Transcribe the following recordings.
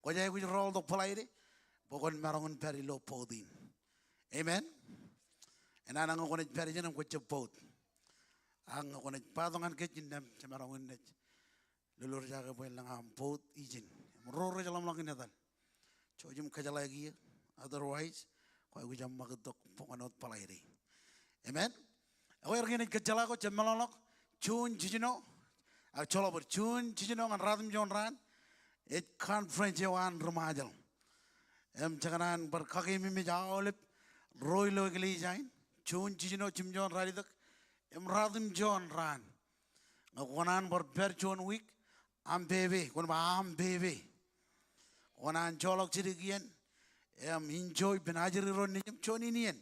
Ko jay ku roll do palaide bokon marangon peri lo podin. Amen. And anang ko net peri janam ko chepot. Ang ko net padongan ke jindam marangon net. Lulur jaga po lang am pot ijin. Roro jalam lang kinatan. Chojum kajalagi otherwise ko ay jam magdok pokanot palaide. Amen. Ako ergin kajala ko chamalok chun jijino. Ak cholobor chun jijino ngan radum jon ran. It conference yawan rumajal. Chakanan berkaki mimi jawolip roy lo geli jain. Chun jijino chimjon ralidak. Radum jon ran. Ngakonan berber chun week. Am bebe, kun ba am bebe. Konan cholok chirigian. Enjoy penajiri ron nijim chon inian.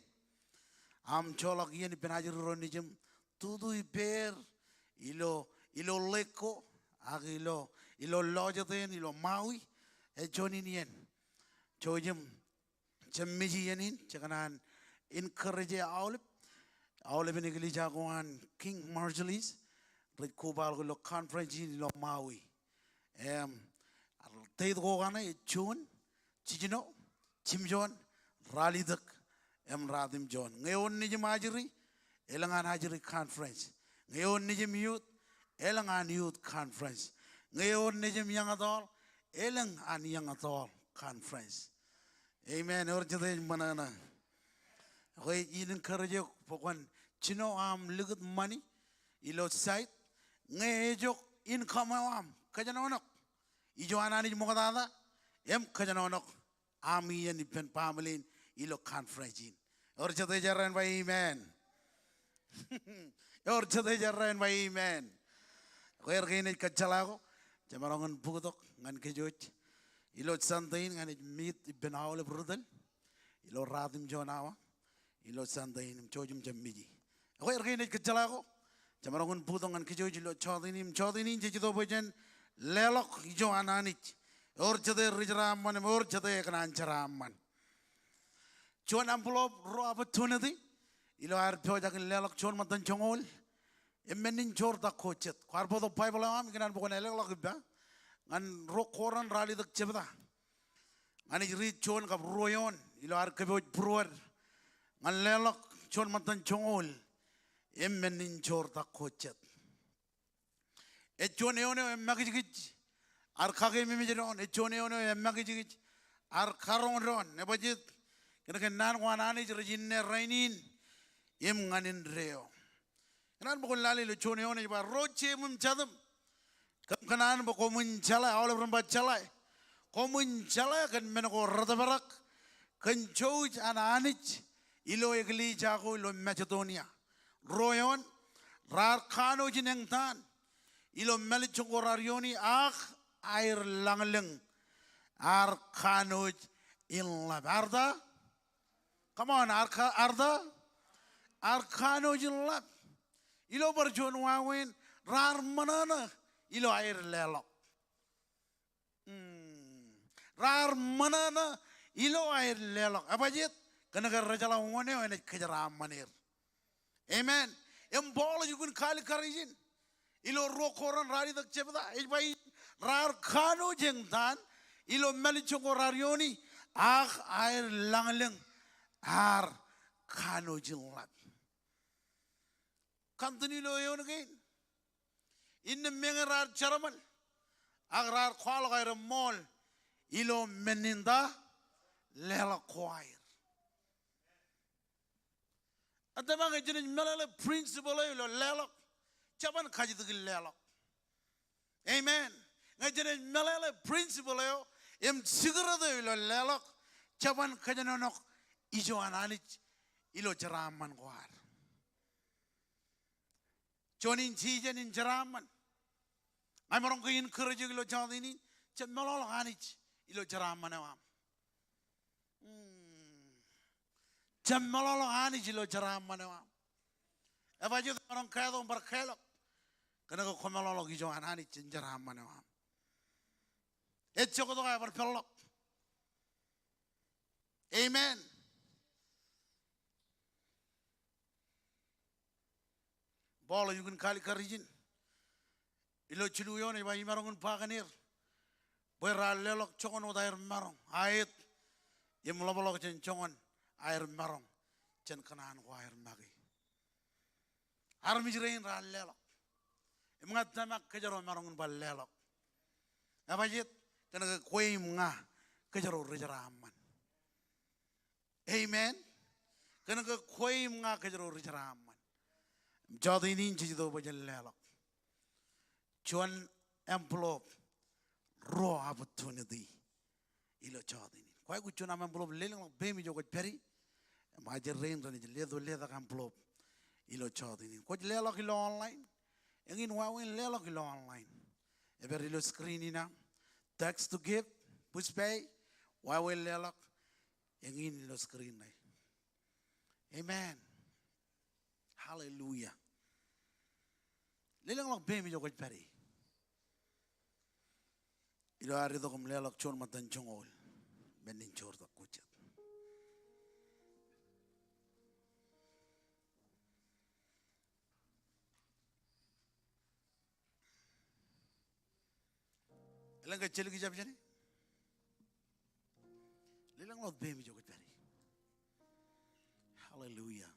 Am cholok ian penajiri ron nijim. Tudu iper ilo leko ag ilo lojaten ilo maui chon inian. Chojim chemmiji yanin chakanan encourage aulip ini geli jagoan King Marjolie's red koba lo conference ilo maui. Tay ko gana chun chijino chimjon ralidak radim jon ngayon ni majiri elangan hajiri conference ngayon ni youth elangan youth conference ngayon ni young adult elangan young adult conference. Amen. Or jade manana hoy in encourage pokon chino am ligut money ilo site ngejok income am kajanonok ijoana ni mokadada kajanonok ami and pen family ilo conference in or jade jaran by amen. Or jade jaran by amen. Where gain it kachalago jamarongan pugotok ngan kejoj ilo santain ngan meet benawle brudel ilo radim jonawa ilo santain chojum jammiji. Where gain it kachalago jamarongan pugotok ngan kejoj ilo chodinim jejido bojan lelok ijo ananich or jade rijraman or jade kanancharaman chon ampulo ro opportunity ilo ar pojak lelok chon matan chongol emenin jorda kochet karbo do bible am kinan bokon lelok ba ngan ro koran rali dak chebda ngani ri chon kap royon ilo ar keboj bruer ngan lelok chon matan chongol emenin jorda kochet Echoneo magijig ar kage mimijon echoneo magijig ar karon ron nebajit kena nan wanani jirjinne rainin im nganin reo kanan bokon lali lo choneo ne ba roche mum chadam kanan boko mun chala awle ramba chala komun chala kan menko radabarak kan chouj ananich ilo egli jago ilo Macedonia royon rar kano jinengtan ilo melichongorarioni air langleng ar kanoj in la barda. Come on, arda ar kanoj in la ilo berjon wawin rar manana ilo air lelok rar manana ilo air lelok apa jit kenagar rajala wone ene kejaram manir. Amen. Embol jukun kali karijin ilo rokoran rari dak chebda bai rar khano jengtan ilo melichongorarioni air langleng ar khano jinglat kantini lo yon again in the mengerar charamal agrar khwal gair mol ilo meninda lela choir adama ga jinin melale principle ilo lela chaban kaji the lelok. Amen. Ngajene melele principle yo em sigara de ilo lelok chaban kajanonok ijo ananich ilo jaraman gwar. Jonin chijen in jaraman. I'm wrong to encourage ilo jadini chamalol anich ilo jaraman awam. Chamalol anich ilo jaraman awam. If I just don't care on Barkello. Kana ko Kommol gi jo anani chinjara manawam et choko do ga pello. Amen. Bolo you can kali karijin ilo chilu yon ba imarongun paganir Beralelok congon udah air marong. Ait. Yang melolok jen congon air marong. Jen kenaan ko air magi. Armi jirein ralelok. Imangat tamak kejaro marong balelok. Apa jit? Kena kue mga kejaro rejaraman. Amen. Kena kue mga kejaro rejaraman. Jadi ini jadi tu baca lelok. Cuan envelope raw opportunity. Ilo jadi ini. Kau aku cuma envelope lelok bemi juga peri. Majer rain rani jadi ledo envelope. Ilo jadi ini. Kau lelok ilo online. Yang ini wawin lelok ilo online. Eber ilo screen ini. Text to give, push pay. Wawin lelok. Yang ini ilo screen ini. Amen. Hallelujah. Lelang lok bemi juga peri. Ilo hari tu kum lelok chon matan chongol. Benin chor tak kucet. Lelang kecil kijap jadi. Lelang lok bemi juga peri. Hallelujah.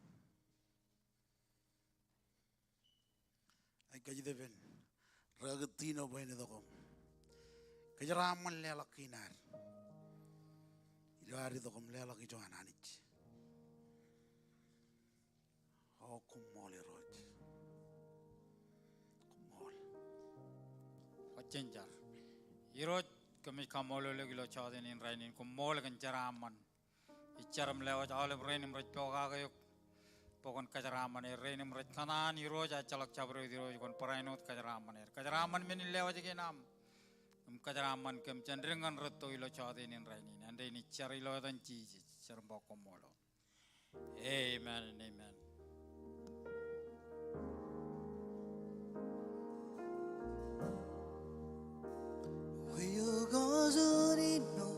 Ay kaji deben. Ragatino boy ni dokom. Kejaraman lelak kinar. Ilo hari dokom lelak ijo ananich. Oh Kommol roj. Kommol. Wajenjar. Iroj kami Kommol lagi lo caden in rainin Kommol kan jaraman. Icaram lewat alam rainim roj poka kayuk. Pokon kajaraman rainim roj kanan iroj acalak cabro iroj kon parainot kajaraman kajaraman menin lewat genam. Kajaraman kem cendrengan reto ilo caden in rainin. Anda ini cari lo dan cici serba Kommol. Amen and amen. You go Zurino.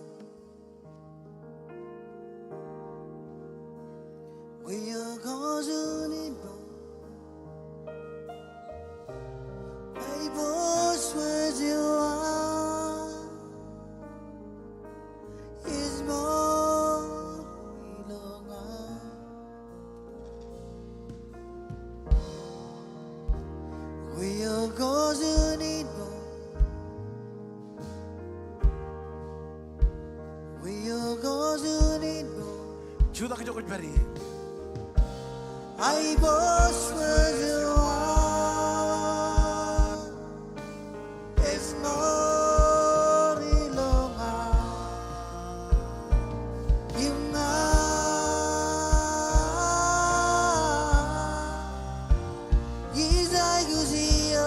You go Zurino. My boss was you are is more long. You go Zurino. You go Zurino. Juda kejauh peri. I was the one is more long you is I go see you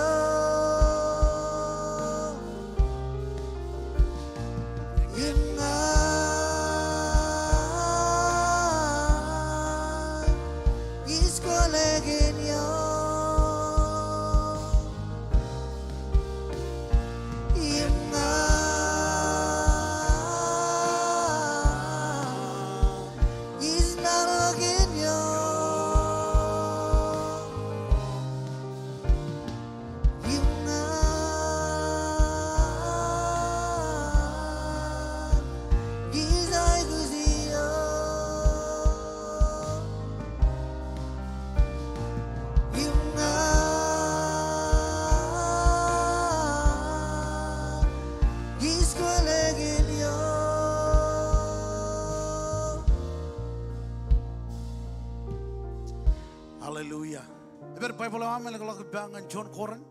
is calling you. Is not again you. Is I go see you. Hallelujah. Eber Bible amal kalau kebangan John Koran.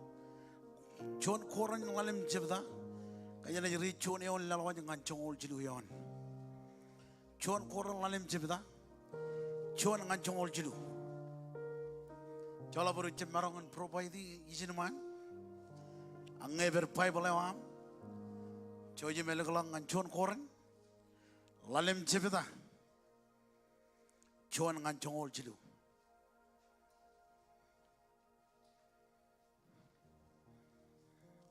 John Koran ngalim cipta. Kaya na jeri John eon lalawan yang ngancong ol jilu yon. John Koran ngalim cipta. John ngancong ol jilu. Jala baru cemarangan propai di izin man. Angai eber Bible am. Joji melekalang ngancong Koran. Lalim cipta. John ngancong ol jilu.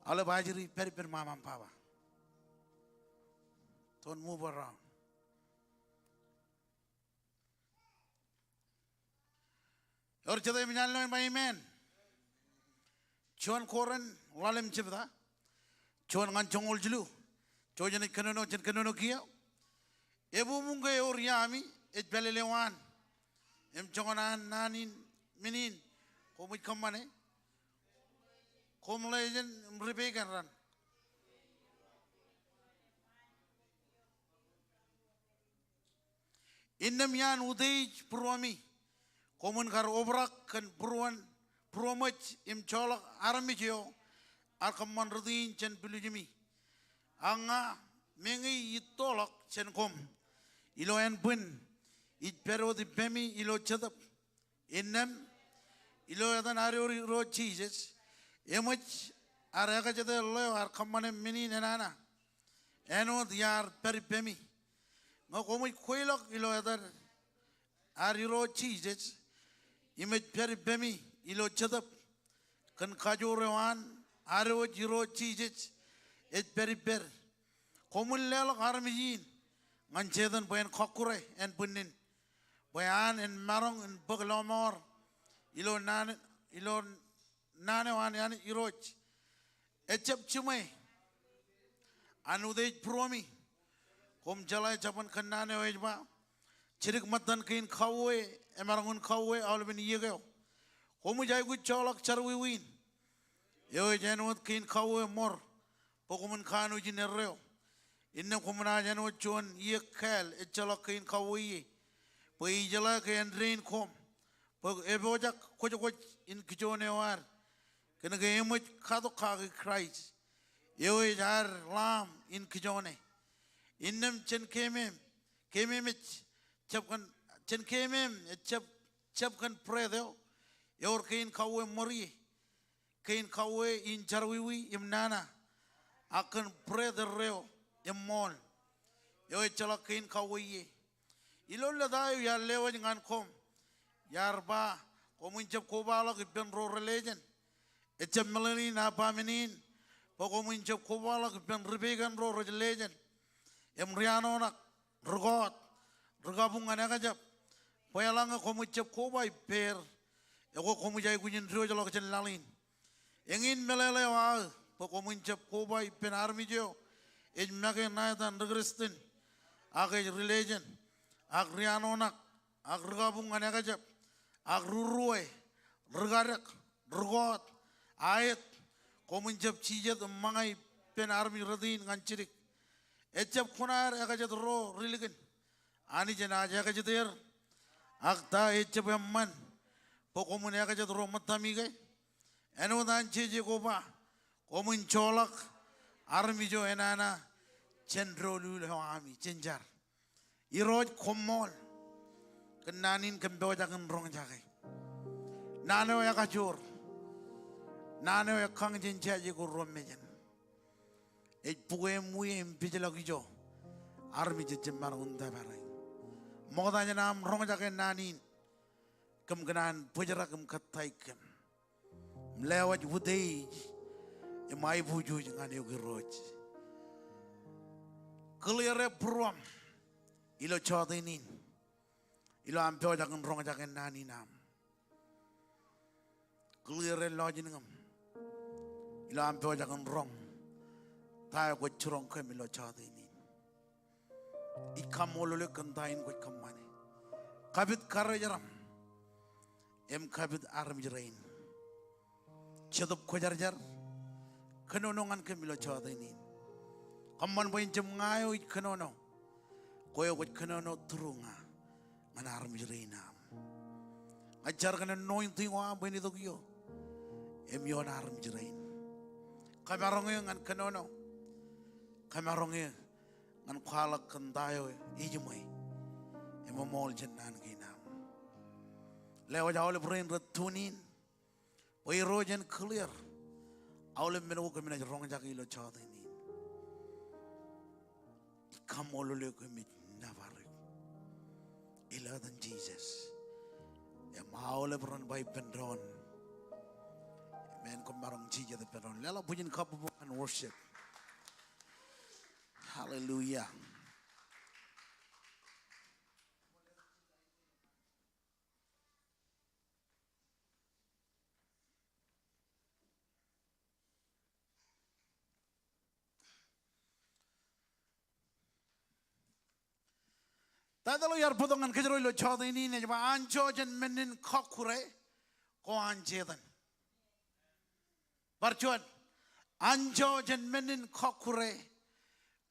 All bajiri peri mama and papa. Don't move around. Or chada minalno by amen. John Koran, Walim Chivda, John Ganchongol Jilu, Jojan it kanono chen kanono kia. Ebu munga oriami it belelewan. Em chonganan nanin minin. Komit kamane. Kommol jen mribegan ran. Indem yan udej purwami. Komun kar obrak kan purwan purwamach im cholak aramijyo. Arkaman radin chen pilujimi. Anga mengi itolak chen kom. Ilo en pun. It pero di bemi ilo chadap. Indem ilo yadan ariori ro cheeses. Emach araga chada lo arkamane mini nenana. Eno diyar peri bemi. Ngo komu kuilok ilo yadan ariro cheeses. Image peri bemi ilo chadap. Kan kajurewan aro jiro cheeses. Et peri per. Komu lelok armijin. Ngan chedan bayan kokure en punin. Bayan en marong en baglomor. Ilo nane wan yani iroch. Echap chumay. Anu dej promi. Kom jalai chapan kan nane wajba. Chirik matan kain kawe. Emarangun kawe alvin yegeo. Komu jai gu cholak charwi win. Yo janwat kain kawe mor. Pokumun kanu jinerreo. Inna kumuna janwat chuan yekkel. Echalak kain kawe ye. Poi jala kain drain kom. Pog ebojak kojok in kijone war. Kena ke emoj kado kage Christ. Yewe jar lam in kijone. Innem chen kemem chapkan chen kemem chapkan predeo. Yor kain kawe mori. Kain kawe in charwiwi imnana. Akan predereo immol. Yewe chala kain kawe ye. Ilo ladayo ya lewa ngan kom. Yarba komun chap koba la ben ro religion. Echap melani na paminin. Komun chap koba la ben ribegan ro religion. Emriano nak regot. Regabungan aga jap. Poyalanga komun chap koba per. Ego komun jai kunyin rio jalo kecil lalin. Engin melele wa. Komun chap koba pen army jo. Ej make naitan regrestin. Aga religion. Agriano nak. Agrabungan aga jap. Agruruwe, regarak, regot, ayat, komun jab cijat mangai pen army radin ngancirik. Ejab kunar agajat ro religion. Ani jena aja agajat er. Agta ejab amman. Pokomun agajat ro matami gay. Eno dan ceje koba. Komun cholak army jo enana cendro lulu ami cenjar. Iroj Kommol. Kenanin kembawa jangan rong jagai. Nano ya kacur. Nano ya kang jenja je ko romejan. Puwe muye impije lagi jo. Army je jemar unda barai. Moda janam rong jagai nanin. Kem kenan pujara kem katai kem. Melewat wudei. Emai buju jangan yogi roj. Kelire pruam. Ilo chodinin. Ilo ampeo jangan rong jangan nani nam. Clear lodging ngam. Ilo ampeo jangan rong. Tayo ko churong ko milo chade ini. Ikam olole kantain ko kamane. Kabit karajaram. Em kabit arm jerain. Chadup ko jarjar. Kanonongan ko milo chade ini. Kaman boy jam ngayo it kanono. Koyo ko kanono turunga. Manar mjreinam. Ajar kana anointing wa bani dogyo. Emyo nar mjrein. Kamarong ngan kanono. Kamarong ngan khalak kandayo ijumai. Emomol jannan ginam. Lewa jawle brain ratunin. Oi rojan clear. Awle meno ko mina rong jaki lo chadini. Kommol le ko mit navar. Ila than Jesus. Ya mau le beron by pendron. Amen. Kumarong chija the pendron. Lala punya kapu and worship. Hallelujah. Tadalo yar podongan kejero lo chode ini ne jaba anjo jen menin kokure ko anjedan. Barchuan anjo jen menin kokure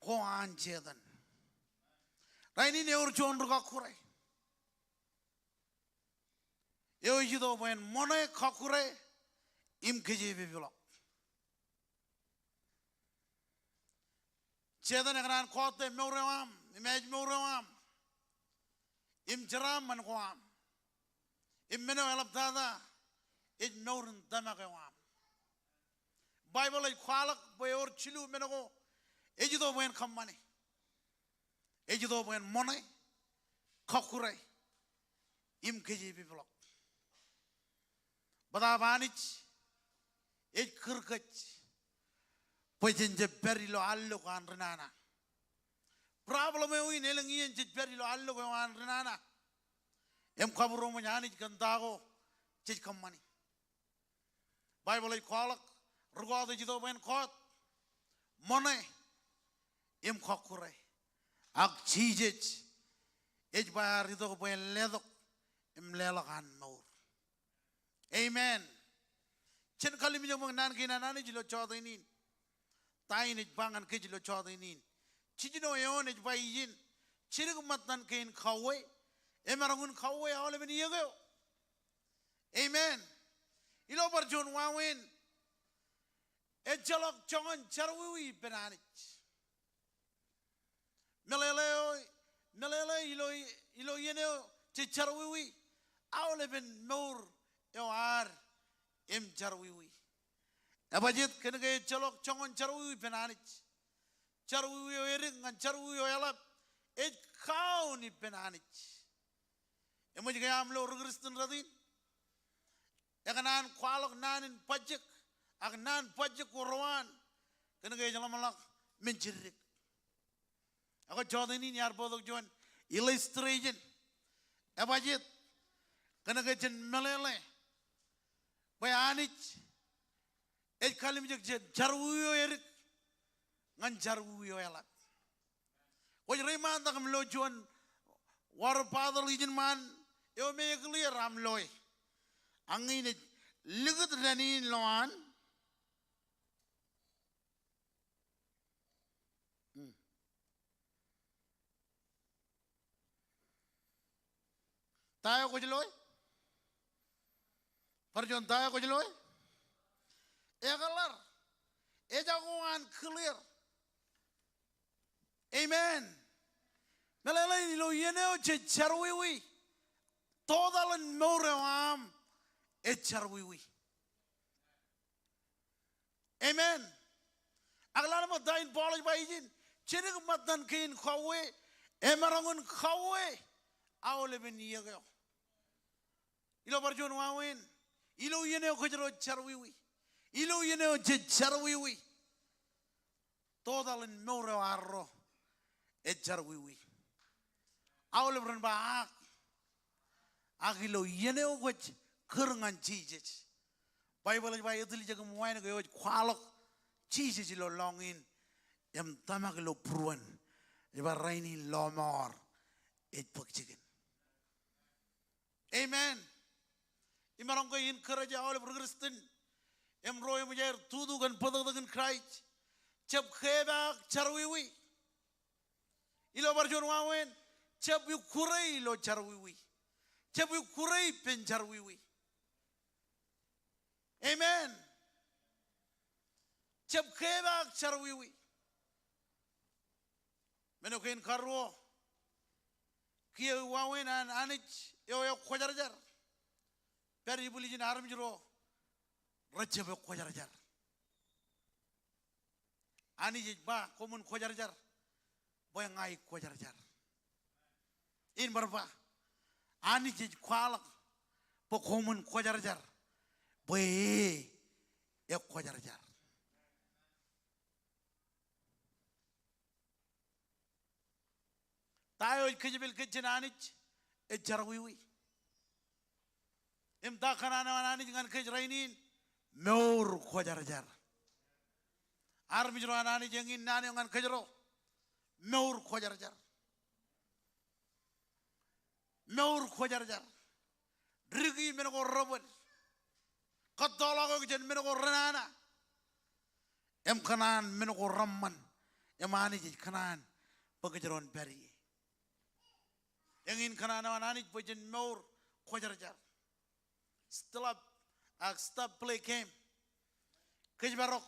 ko anjedan. Raini ne urjon kokure. Yo jido ben mone kokure im keje biblo. Chedan ekran kote meurawam image meurawam. Im jaram man kwam. Im meno elap tada. It meurin damagewam. Bible ay kwalak bayor chilu menogo. Ejido ben kamani. Ejido ben money. Kokure. Im keji biblo. Badavanich. Ej kirkach. Pajinje perilo allo kan renana. Problem e nelang iyan jid perilo allo kan renana. Em kaburo mo nyani gandago jid kamani. Bible ay kwalak rugado jido ben kot. Mone em kokure. Ak chijej. Ej bayar jido ben ledok em lelakan maur. Amen. Chen kali mi jomong nan kinanani jilo chodo inin. Tain ej bangan ke jilo chodo inin. Chijino yon ej bayin. Chirig matan kain kawe. Emarangun kawe awale beni yego. Amen. Ilo barjon wawen. Ejalok chongan charwi benanich. Melele ilo yeneo che charwi. Awale ben maur ewar em charwi. Abajit kenege chalok chongan charwi benanich. Charwi ering ngan charwi elap. Ej kau ni benanich. Emo jika amlo Kristen radin. Ekanan kwalok nanin pajak. Ak nan pajak urwan. Kenege jalamalak menjirik. Ako jodoh ini nyar bodok juan illustration. Abajit kenege jen melele. Bayanich. Ej kalim jek jen charwi erik. Ngan charwi elap. Waj reman tak mlo juan war padal ijin man yo me clear am loy. Angin ligut ranin loan. Tayo ko jloy. Parjon tayo ko jloy. Egalar. Ejaguan clear. Amen. Melele lo yeneo che charwiwi. Toda la moream e charwiwi. Amen. Aglan mo dain bolaj baijin. Chirig matan kain khawe. Emarangun khawe. Awle ben yego. Ilo barjon wawen. Ilo yeneo kajro charwiwi. Ilo yeneo che charwiwi. Toda la morearro. Ejar wiwi. Awal beran baak. Agilo yeneo waj kerengan Jesus. Bible bay edli jaga muain go waj kwalok Jesus lo longin. Yam tamak lo pruan. Yaba raini lo mor. Et pokjigen. Amen. Imarang ko in keraja awal berkristen. Yam roy mujair tudu gan podak gan Christ. Cep khebak charwiwi. Ilo barjon wawen cebu kurei lo charwiwi. Cebu kurei pen charwiwi. Amen. Cep kebak charwiwi. Menokin karwo. Kia wawen an anich yo khojarjar. Peri bulijin arm jiro. Rajab khojarjar. Ani ba komun khojarjar. Boy ngai khojarjar. In barba. Ani jij kwalak. Po komun khojarjar. Boy e khojarjar. Tayo kejibel kejenanich e jarwiwi. Im da kanana anich ngan kejrainin meur khojarjar. Armi jro anani jengin nani ngan kejro. Meur khojarjar. meur khojar jar rigi men ko robot katala ko jen men ko renana em kanan men ko ramman emani ji kanan pagajaron beri engin kanan anani bojen meur khojar jar stop play game kijbarok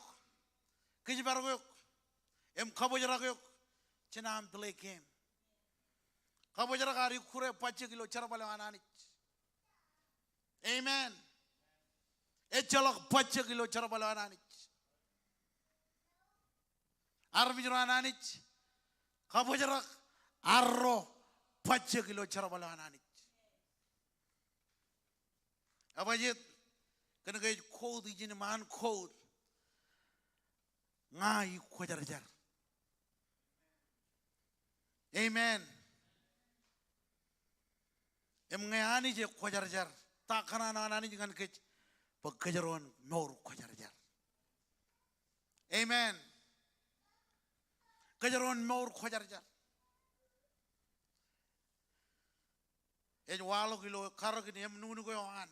yok em khabojar yok chenam play game khabojar gari khure 5 kilo charbale anani amen echalok 5 kilo charbale anani armijro anani khabojar arro 5 kilo charbale anani abayet kana gay code jin man code ngai khojar jar amen em ngani je khojar jar ta kana nani jangan ke pekajaron meur khojar jar amen kajaron meur khojar jar e walo kilo karo ki em nunu ko an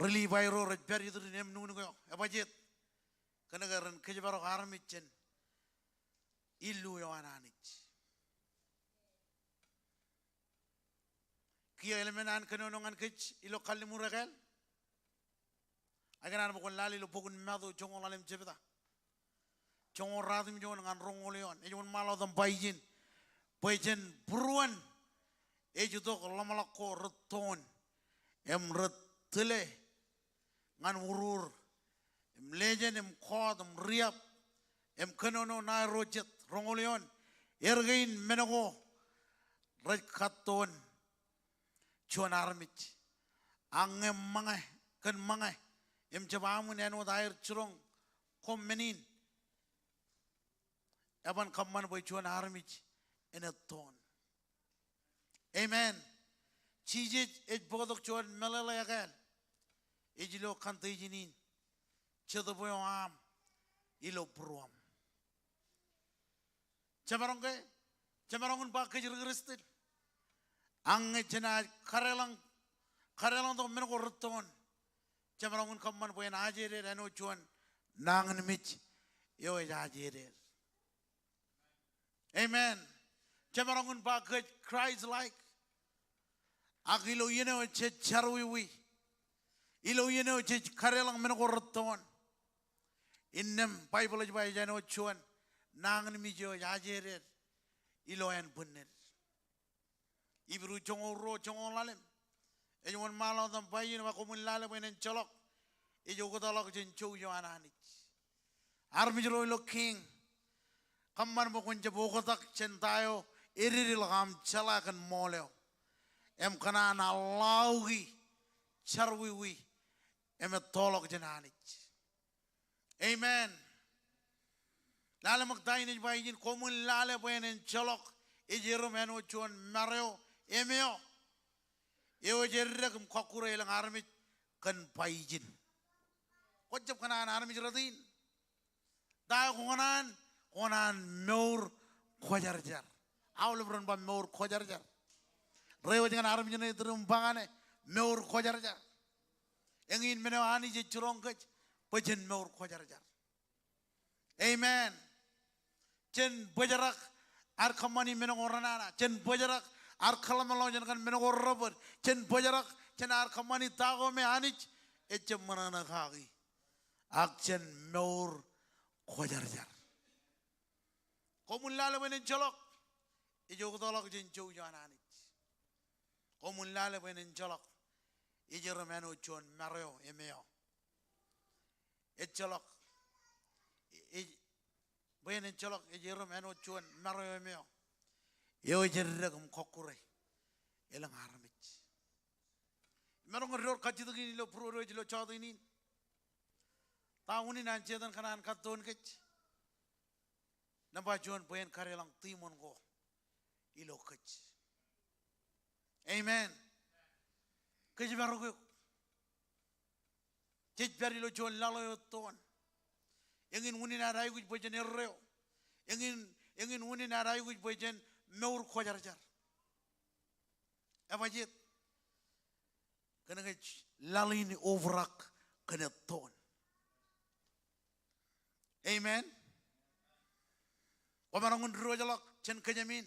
reli bayro raj per yidur em nunu ko abajet kana garan kejbaro harmichen illu yo ananich kiya elemenan kanonongan kech ilo kallimu regal aganan mo lali lo pogun mado jongo lalem jebeda jongo radim jon ngan rongoleon e jon malo dam bayjin buruan e judo lamalako reton em retele ngan urur em lejen em khod em riap em kanono na rojet rongoleon ergain menago rekaton chuan armich angem mangai kan mangai em jabamun eno dair churong kom menin aban kamman boy chuan armich eneton amen chije et bodok chuan melala yagal ejilo kantejinin chedoboy am ilo pruam Chamarong ba kejirgristin ang jena karelang do men ko ruton chamarong kamman boy na ajere reno chuan nangan mich yo ajere amen chamarong ba kej cries like agilo yeno che charwi ilo yeno che karelang men ko ruton innem bible ba jeno chuan nangan mi jo ajere ilo en bunnet ibru jongo lalem e won malo dam bayin wa ko mun lale benen cholok e jogo dalok jen chow yo anani armijro lo king kamman mo kon jabo ko tak centayo eriril gam chala kan moleo em kana na lawgi charwi em tolok jenani amen lale maktain ni bayin ko mun lale benen cholok e jero meno chon mareo emeo eo jerre kum khakure lang armi kan paijin kojab kana armi jradin da konan meur khojar jar awlebron ba meur khojar jar rewo jangan armi jene drum bangane meur khojar jar engin meno ani je churong kech pajen meur khojar jar amen chen bajarak ar khamani meno oranana chen bajarak ar khalamalo jan kan meno robot chen bajarak chen ar khamani tago me anich eche manana khagi ak chen meur khojar jar komun lale benen cholok e jogo dolok jen chow janani komun lale benen cholok e jero meno chon mareo emeo e cholok e benen cholok e jero meno chon mareo emeo yo jerre kum kokure elang armich mero ngor kachidgi lo pro lo chodini ta uni nan chedan kanan katon kech namba jon boyen karelang timon go ilo kech amen kech barugo kech bari lo jon lalo ton engin uni na ray guj bojen erreo engin uni na ray guj bojen meur khojar jar Evajit. Kena ke lalini overak kena ton. Amen. Komarangun rojalak chen kenyamin.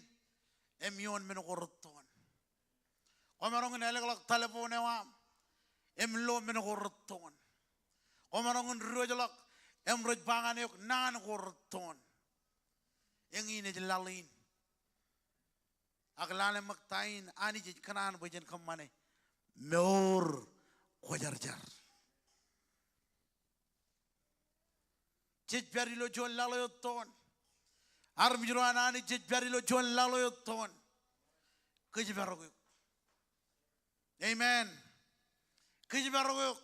Emion menokoroton. Komarangun elegalak telepon ewam. Emlo menokoroton. Komarangun rojalak emroj bangan yok nan koroton. Yang ini jelalin. Aglale maktain ani jij kanan bojen kamane. Meur kojarjar. Jij perilo jon laloyoton. Armijro anani jij perilo jon laloyoton. Kejibarago. Amen. Kejibarago.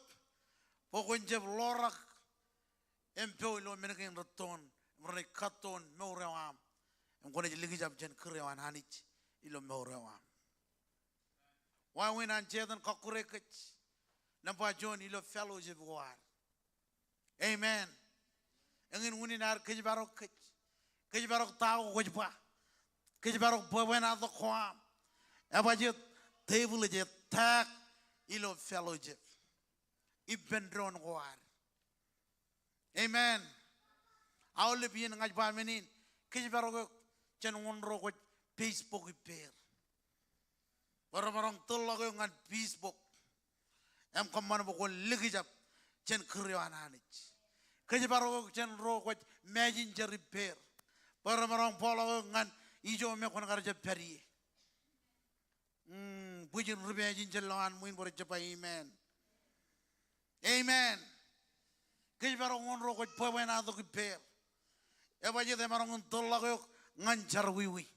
Pokon jeb lorak. Empeo ilo menekin roton. Mrone katon meurewam. Mkone jeligi jab jen kerewan hanich. Ilo meurewam. Wawin an jedan kakurekech. Nampa John ilo fellowship war. Amen. Engin unin ar kejibarok kech. Kejibarok tau kojpa. Kejibarok bawen the kwam. Abajit table je tak ilo fellowship. Ibendron war. Amen. Aule bien ngajba menin. Kejibarok chen wonro koj Facebook iper. Orang-orang tolak yang Facebook, em kaman bukon lagi jap, jen kerjaan anich. Kerja baru jen rokok messenger repair. Orang-orang pola yang ijo mekon kerja peri. Bujin rupiah jen lawan muin boleh cepai amen. Amen. Kerja baru ngon rokok pemain atau repair. Ya baju orang tolak yang ngancar wiwi.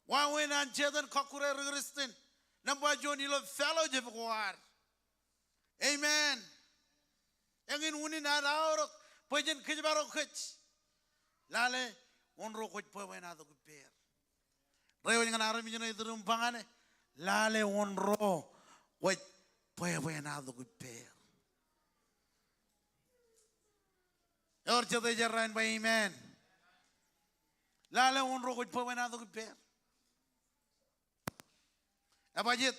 Wawin an jedan kakure regrestin. Nampa John ilo fellowship war. Amen. Engin unin ad aurok. Pajen kejbarok kech. Lale onro koj pawen ado kuper. Reyo dengan arami jeno idrum pangane. Lale onro koj pawen ado kuper. Yor jete jarrain by amen. Lale onro koj pawen ado kuper. Abajit,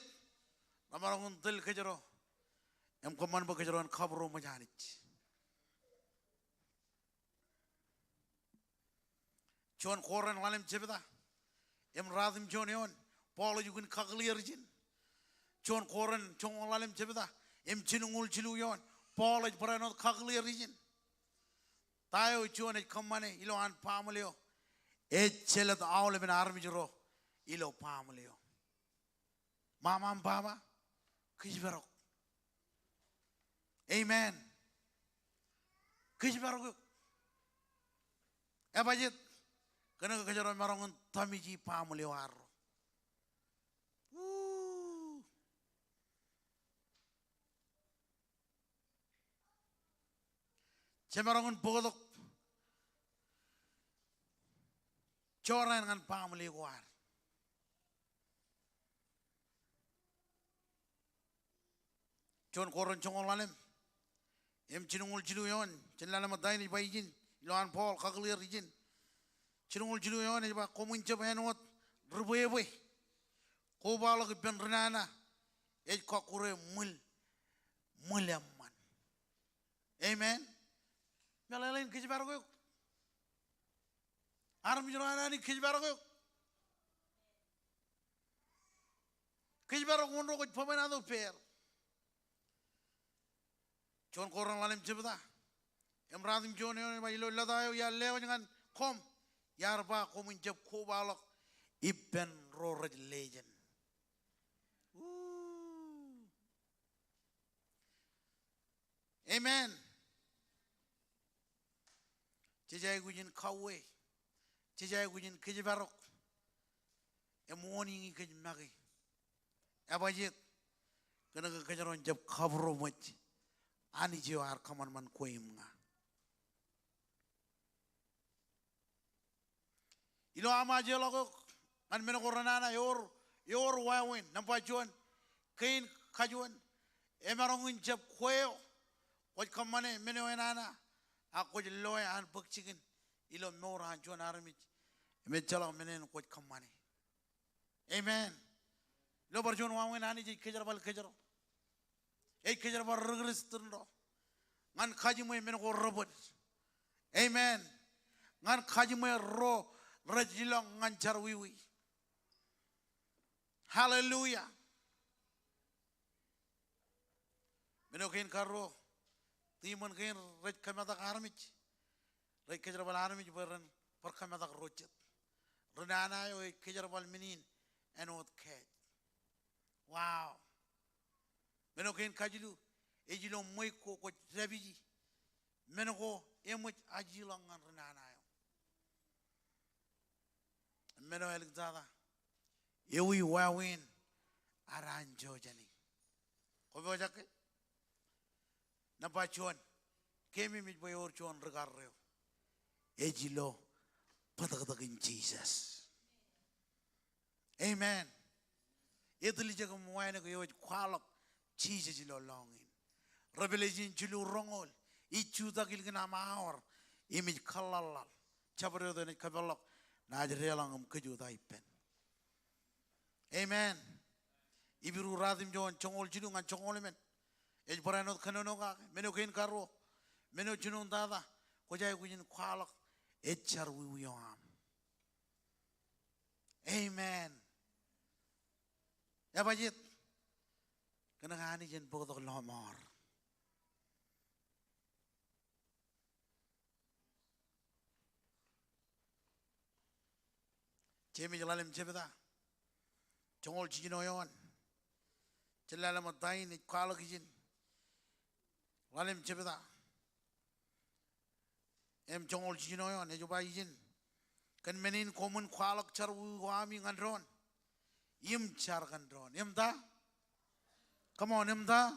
namarong tel kejero, em kaman ba kejeroan kabro majanich. John koran lalem cebeda, em radim John yon, Paul jugun kagli origin. John koran chong lalem cebeda, em chinungul chilu yon, Paul aj paranot kagli origin. Tayo John aj kamane ilo an pamleo, chelat awle ben armi jero, ilo pamleo. Mama and Baba, Kishbarok. Amen. Kishbarok. Abajit, kena kejaran marangun tamiji pamuli waro. Cemarangun bogodok. Coran dengan pamuli war. John koron chongol lalem. Em chinungul chilu yon. Chinlala maday ni baijin. Iloan Paul kaglir rijin. Chinungul chilu yon. Iba komun cepenot. Rubuewe. Koba lagi penrenana. Ej kakure mulyaman. Amen. Melalain kejibarago yuk. Aram jirana ni kejibarago yuk. Kejibarago unro koj pemenado per. John koran lalem cebeda. Emradim John yon ba ilo ladayo ya lewa dengan kom. Yarba komun ceb kobalok. Iben roraj legend. Amen. Cijay gujin kawe. Cijay gujin kejibarok. Emoni ngi kejimagi. Abajit. Kena kejaron jeb kabro moj. Ani jiwar kaman man koim nga. Ilo ama jeloko an meno koranana yor wawin nampa juan kain kajuan emarongin jab koyo koj kamane meno enana ako jeloy an bakchikin ilo mora juan armich me jalo menen koj kamane Amen. Lo barjon wawen ani ji kejar bal kejar. Ei kejar bal regrestundo. Ngan kaji mo men ko robot. Amen. Ngan kaji mo ro rajilong ngan charwiwi. Hallelujah. Menokin karo timon kain rej kamata armich. Rej kejar bal armich beran per kamata rochet. Renana yo kejar bal minin enot ket. Wow. Menokin kajilu ejilo moy ko rabiji. Menoko emot ajilong ngan renana yo. Meno elikzada. Yewi wawin aranjo jani. Kobo jakke. Napachuan kemi mit boyor chuan regarreo. Ejilo patagin Jesus. Amen. Etli jaga muaina ko yo kwalok Jesus jilo longin. Revelation jilo rongol. Ichu takil kena maor. Imij kallalal. Chabreo dene kabalok. Najrelangam keju daipen. Amen. Ibiru radim jon chongol jilo ngan chongol men. Ej paranot kanonoga menokin karo meno junun dada kojai kujin kwalak echar wiwiyam. Amen. Ya bajit kenangani jen bodoh lomar. Cemi jalalem cebeda chongol jinoyon jalalam dain kwalak jin Walem cebeda, em jongol jinoyon, ejuba izin, kan menin komun kwalak charwu wami ngandron, im char ngandron, im da, come on im da,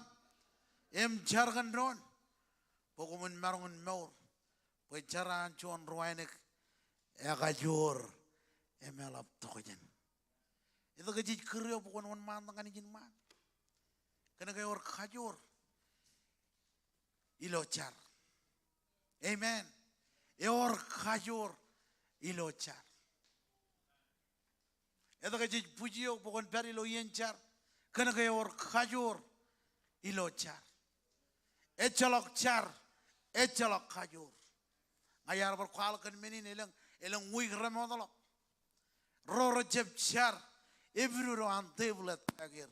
im char ngandron, pokomun marungun maur, po charan chuan ruainek, ekajur, emelap tokojen. Itu kejij kerja pokon wan man tangan izin man, kena kaya or kajur. Ilochar. Amen. Eor kajur ilochar. Eda kajij pujio pokon peri lo yenchar. Kena kaya or kajur ilochar. Echalok char. Echalok kajur. Ayar berkwal kan menin elang wig remodalo. Roro jeb char. Everyro anteblet agir.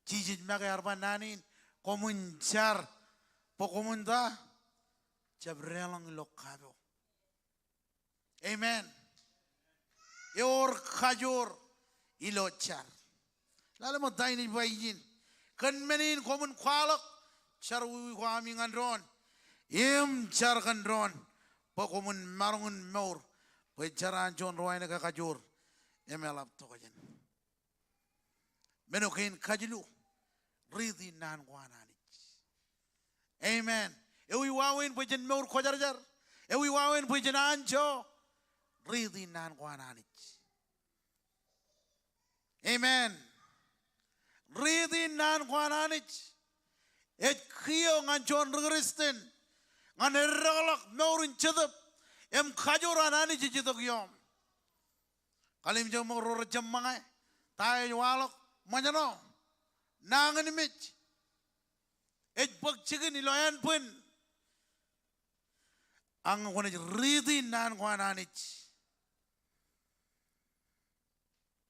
Jijit magayar bananin komun char. Pokomunda jabrelang lokado. Amen. Eor kajur ilochar. Lalu mo daini bayin. Kan menin komun kwalak charwi kwami ngandron. Im char ngandron. Pokomun marungun maur. Pecaran jon roaina kajur. Emelap tokajen. Menokin kajilu. Ridi nan kwanani. Amen. Ewi wawin pujen meur kojarjar. Ewi wawin pujen anjo. Ridi nan kwananich. Amen. Ridi nan kwananich. Et kio nganjon regristen. Ngan ergalak meurin chedep. Em kajur ananich chedok yom. Kalim jom ror jammangai. Tai walok majano. Nanganimich. Et bak chicken iloyan pun. Ang kone ridi nan kwananich.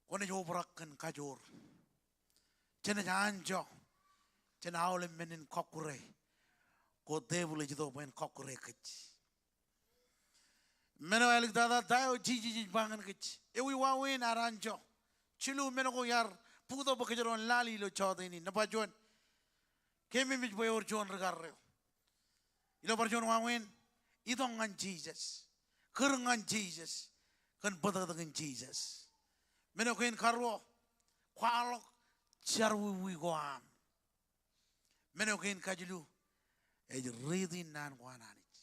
Kone jobrakkan kajur. Chena janjo. Chena awle menin kokure. Ko devule jito pen kokure kich. Meno elik dada dayo jiji bangan kich. Ewi wawin aranjo. Chilu meno ko yar. Puto bakajaron lali lo chodini. Napajuan. Kemi mij boyor chuan regarreo. Ilo barjon wawin. Idong ngan Jesus. Kereng ngan Jesus. Kan badak dengan Jesus. Meno kain karwo. Kwalok charwi goam. Meno kain kajilu. Ej ridi nan kwananich.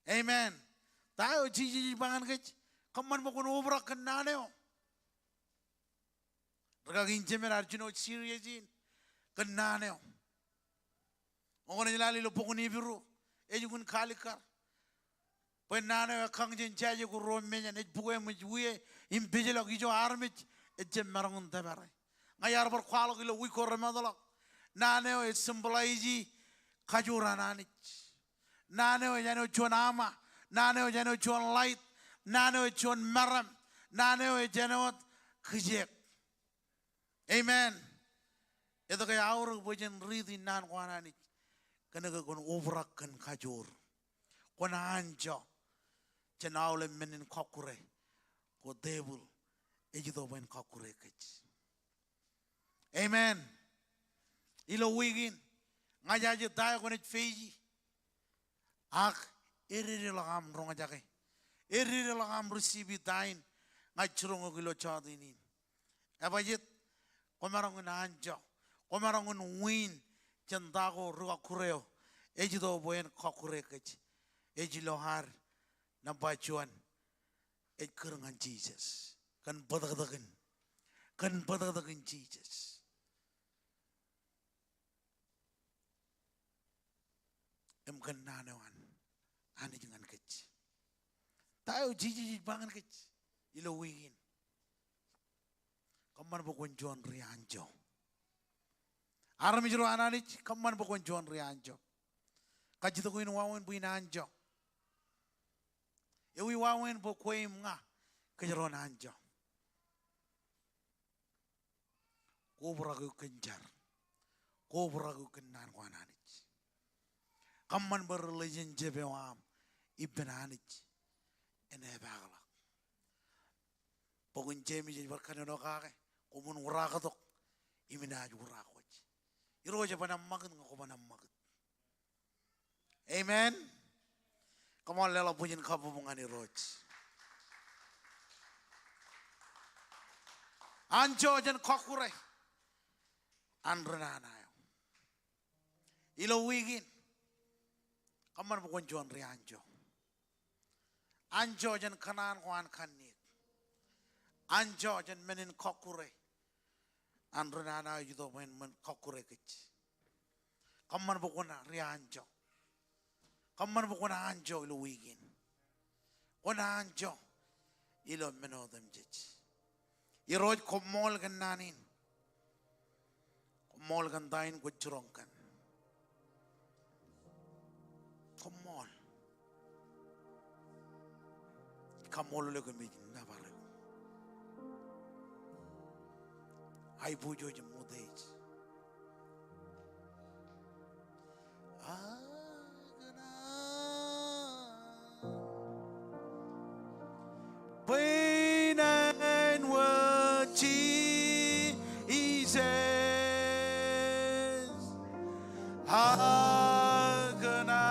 Amen. Tayo jiji bangan kich. Kaman mo kuno obrak kan naneo. Regagin jemer arjuno seriously. Kenaneo. Orang ni lali lo pokoni biru. Ejukun kalikar. When Nana Kangjin Jaji Roman and it Buem which we in Bijalo Gijo Armich, a Jemaran Tabare. I are for quality of week or Ramadala. Nano is symbolize Kajurananich. Nano Jano Chonama, Nano Jano Chon Light, Nano Chon Maram, Nano Janot Kijek. Amen. Ito kaya aur wajan ridi nan kwanani kanaga kon overak kan kajur kon anjo chanaule menin kokure ko devil ejito ben kokure kach. Amen. Ilo wigin ngajaje tayo kon feji ak eriri lagam ronga jake eriri lagam receive tain ngachrongo kilo chadinin abajit komarangun anjo komarangun win chandago ruga kureo ejito boyen kokure kach ejilo har na bachuan ej kurangan Jesus kan badagdagan Jesus. Em kan nanawan ani jangan kach tayo jiji bangan kach ilo wingin kaman bukon John Rianjo arami jero ananich kaman bukon John Rianjo kajito ko inwawen buinanjo ewi wawen bukoim nga kajero nanjo kobra ko kenjar kobra ko kenan ko ananich kaman berreligion jebewam ibenanich enebagla pokon jemi je barkaneno kake kumun urakatok iminaj urakoj iroje panam magat ngako panam magat. Amen. Come on, lela punya kapumungan iroj. Anjo jen kokure andrenanayo ilo wigin kaman pokon John Rianjo anjo jen kanan kwan kanik anjo jen menin kokure andrenanayo judo men kokure kich kaman pokon Rianjo kaman pokon anjo ilo wigin kona anjo ilo menodem jich iroj Kommol kan nanin Kommol kan dain kucurongkan Kommol Kommol le kami nabare ai pujo je mudej Bainan wachi Jesus Hagana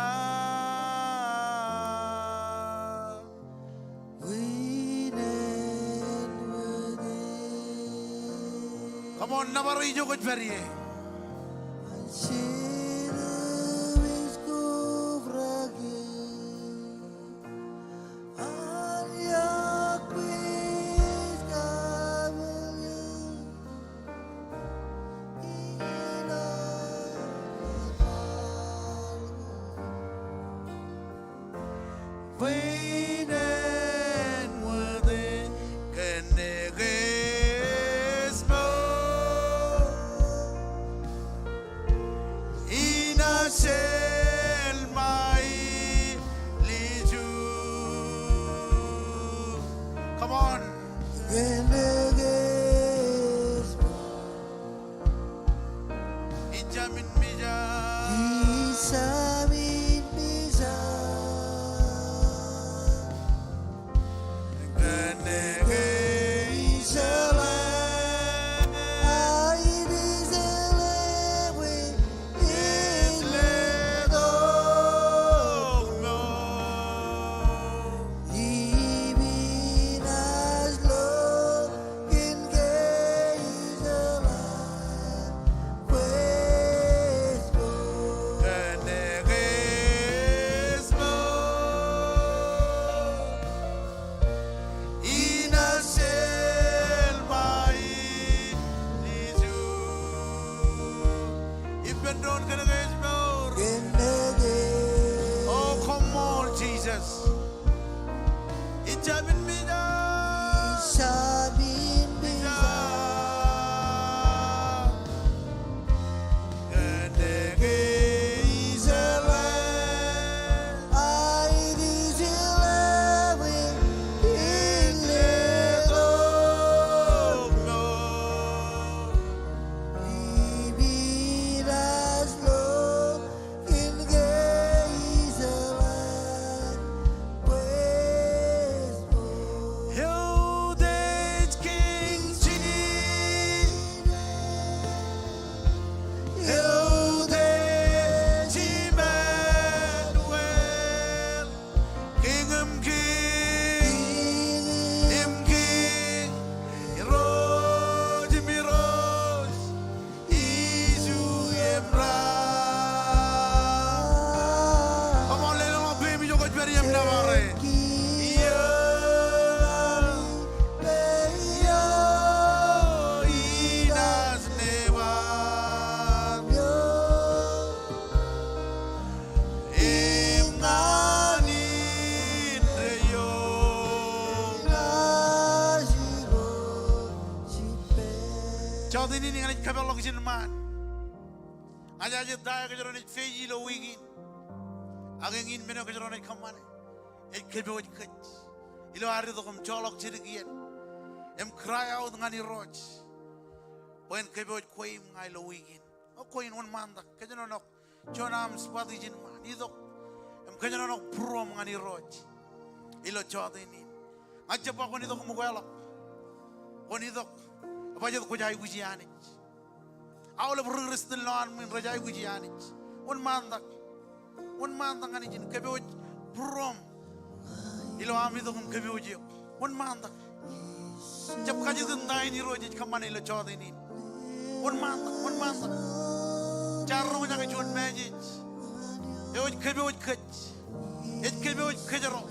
Come on, nabari jo kuch beriye Come on. Ijamin mija. Isamin bisa. Genege isele. Ai disele we Isle dogmo. Divinas lo Chawdini ni ngani kabelo kisin man. Aja daya ke jorone feji lo wigin. Agengin meno ke jorone kamane. Ek kebe waj kach. Ilo hari to kum cholok chirigian. Cry out ngani roj. When kebe waj koim ngai lo wigin. O koin one manda ke jorone chonam spadi jin man. Ido ke jorone prom ngani roj. Ilo chawdini. Aja pa koni to kum gwelo. Koni to Bajat ko jay gujiani awla progress del non min rajay gujiani on manda ngani jin kebe prom ilo ami to kebe oje on manda jab kaji dun dai ni roje kamane ilo chode ni on manda charro jaga jon meji e kebe kach e kebe kajaro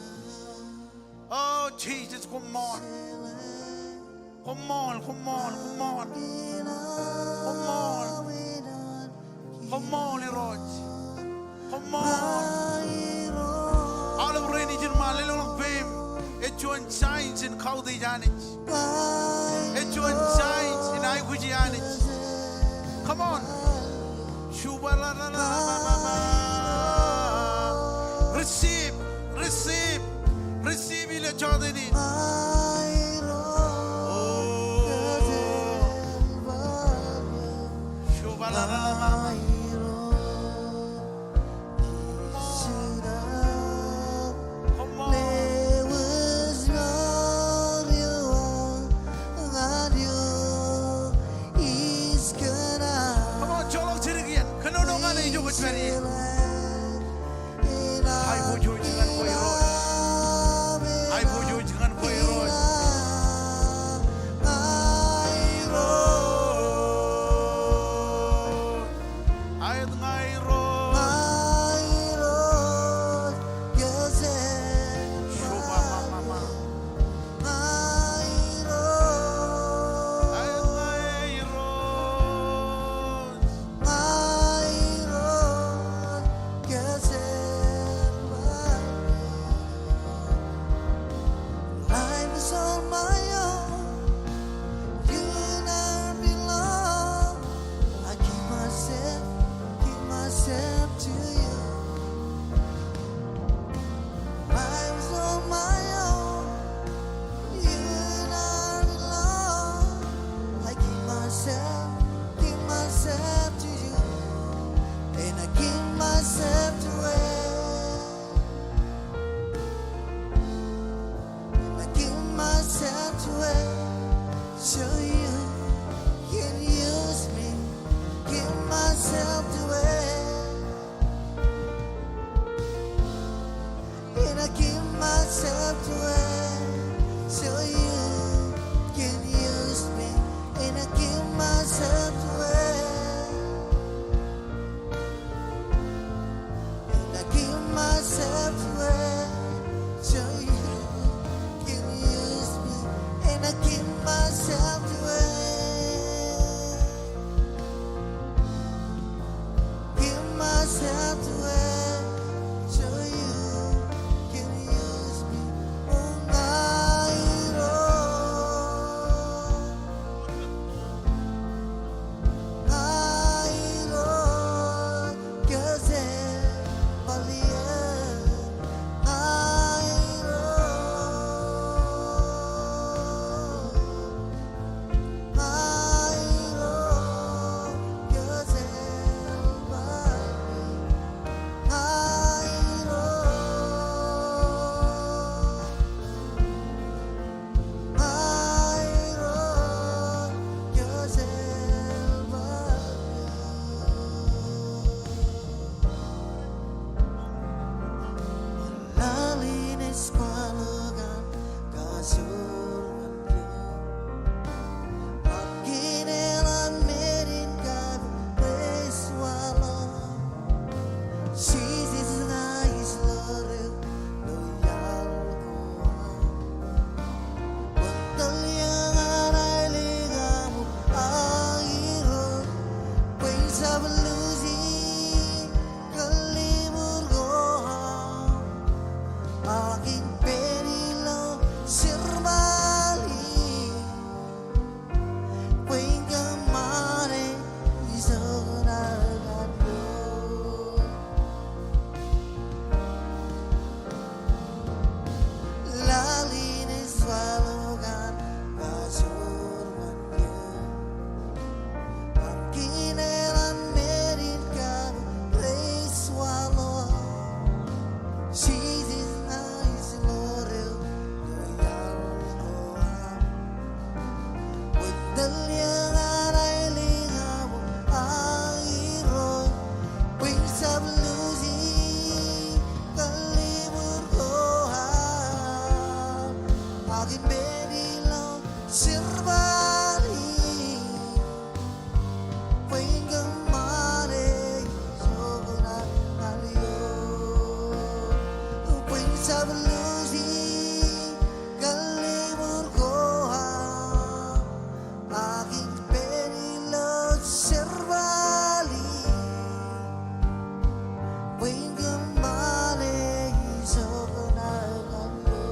oh Jesus come on Kommol, Roj. Kommol. All of rainy in my little fame. It joins signs in Kaudi Janich. It joins signs in Iakwe Janich. Come on. Receive in the Jordan. Myself away. aking benilaw sirbali Winggang mare sokona aliyo Wing sablusi kalimur koha aking benilaw sirbali Winggang mare sokona aliyo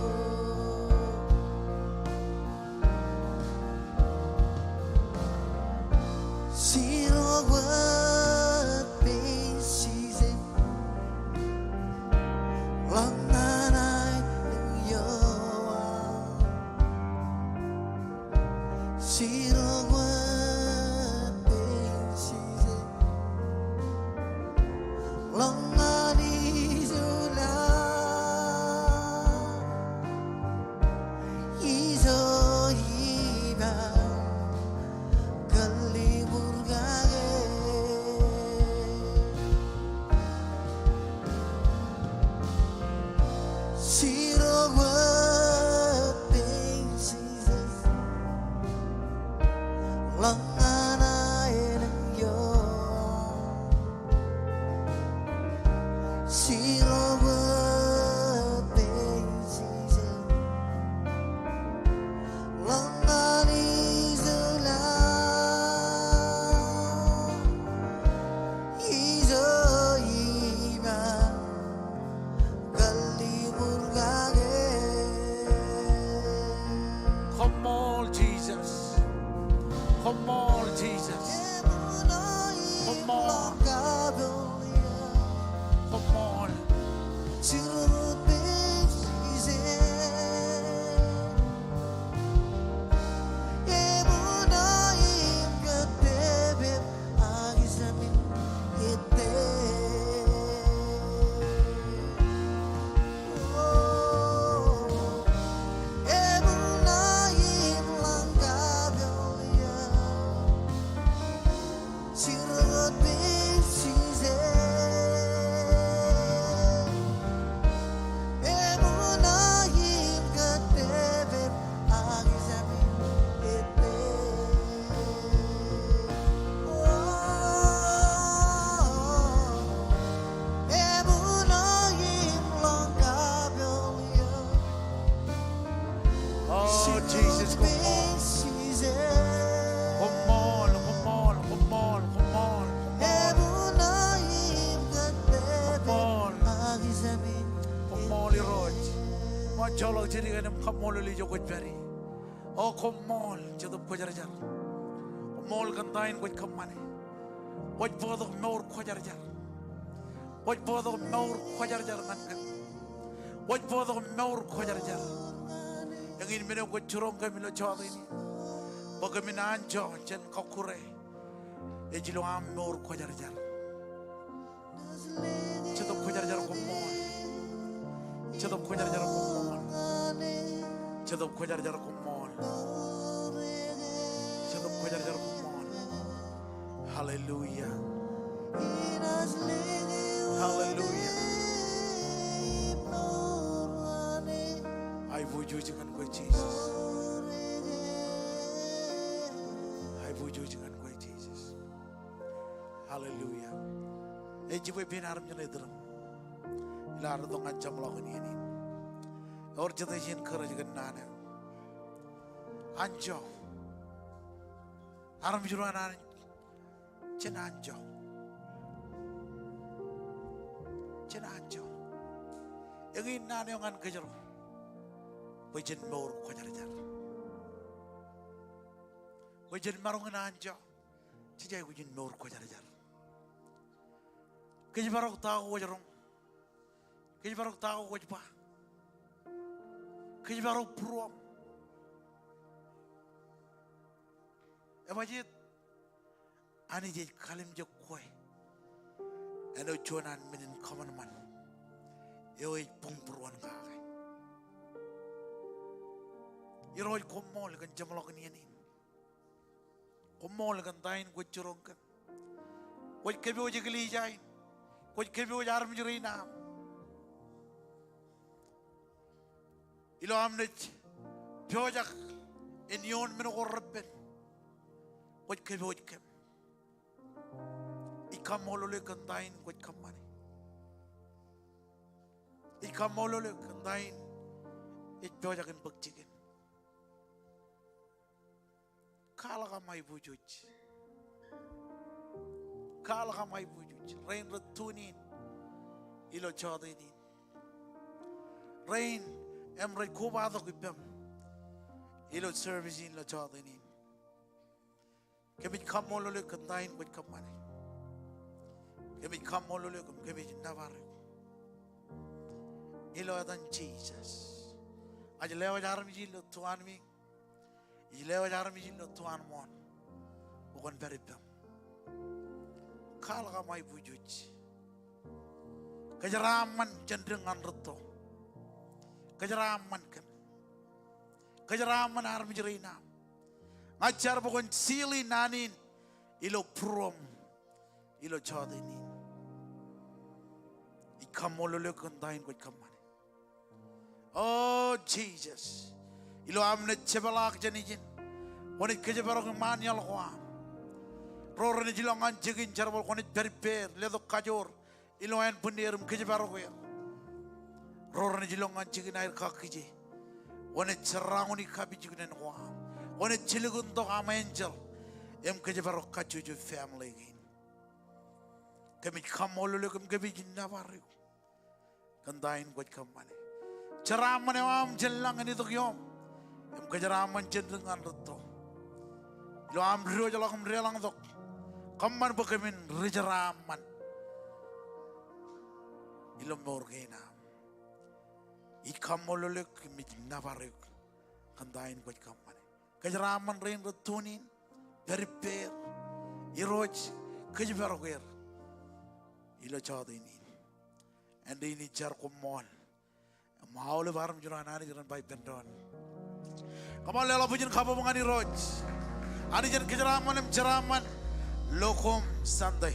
Sirogwat basisin lang nanay ng yawa Sirogwat basisin lang anisula Iso iba Kaliburgage Sirogwat basisin lang nanay ng yawa Sirogwat basisin lang anisula Iso iba Kaliburgage Kommol, Jesus. Kommol, Jesus. Kommol. Kommol. Sirogwat basisin Emunayim katebib agisamin ite Emunayim lang gabilya Sirogwat basisin Emunayim katebib agisamin ite Emunayim lang gabilya Oh, Jesus, Kommol. Kommol, Kommol, Kommol, Kommol, Kommol. Kommol, Iroj. Mo jolok jadi kan Kommol li jokot beri. Oh, Kommol, jatuh kujar-jar. Kommol kantain kuj kamane. Kuj bodoh naur kujar-jar. Kuj bodoh naur kujar-jar ngankan. Kuj bodoh naur kujar-jar. Yang ini minum kuj curong kami lo cawat ini. Baga minanjo jen kokure. Ejilo am naur kujar-jar. Jatuh kujar-jar Kommol. Jatuh kujar-jar Kommol. Jatuh kujar-jar Kommol. Jatuh kujar-jar Kommol. Hallelujah. Hallelujah. I puji dengan kau Jesus. I puji dengan kau Jesus. Hallelujah. Jiwa benar menyeledram. Ilar tu ngacam lagu ni. Or jatuh jen kerja dengan nana. Anjo. Aram juruan nana. Jen anjo. Jen anjo. Yang ini nana yang an kejar. Wajan maur kujar-jar. Wajan marungan anjo. Cijai wajan maur kujar-jar. Kiji barok tahu wajarong. Kiji barok tahu wajba. Kiji barok pruam. Emajit. Ani jadi kalim je kue. Eno jonan minin common man. Yoi pung pruan kage. Iroi Kommol kan jamlok ni ini. Kommol kan tain gue curong kan. Gue kebi oje geli jain. Gue kebi oje aram juri nam. Ilo amnech Pjojak in yon minogorben. What can you come? Ikamolole kandain what kamani. Ikamolole kandain it pjojak in bukchikin. Kalaga mai bujuj. Kalaga mai bujuj. Rain ratunin. Ilo chadinin. Rain emre koba do kipem. Ilo service in lo chadinin. Kebit kamolole kandain with kamani. Kebit kamolole kebit navarre. Ilo adan Jesus. Aj lewa jaram jilo tuan mi. Ilewa jaram jilo tuan mon. Bukan beripem. Kalaga mai bujuj. Kejeraman cenderungan reto. Kejeraman kan. Kejeraman armi jerina. Ngajar bukan sili nanin. Ilo prom. Ilo chadinin. Ikamolole kandain kuat kamane. Oh Jesus. Ilo amne cebalak janijin. Wanit kejebarok manyal kwa. Rorene jilangan jegin jarbol wanit berper ledo kajor. Ilo en pundirum kejebarok ya. Rorene jilangan jegin air kakiji. Wanit seranguni kabi jegin kwa. Wanit cilegun dok am angel. Em kejebarok kajuju family gin. Kami kamolole kami jinnabaru. Kandain kuat kamane. Ceraman am jelangan itu yom. Em kejeraman cenderungan reto. Ilo am rio jalak relang dok. Kaman bakamin rejeraman. Ilo morgena. Ikamolole kami jinnabaru. Kandain kuat kamane. Kejeraman rain retunin. Berper. Iroj kejebaroker. Ilo chada ini. And ini jar Kommol. Maule baram juran ani juran baik pendon. Kamu lela pujian kamu mengani roj. Ani jan kejeraman em jeraman lokom santai.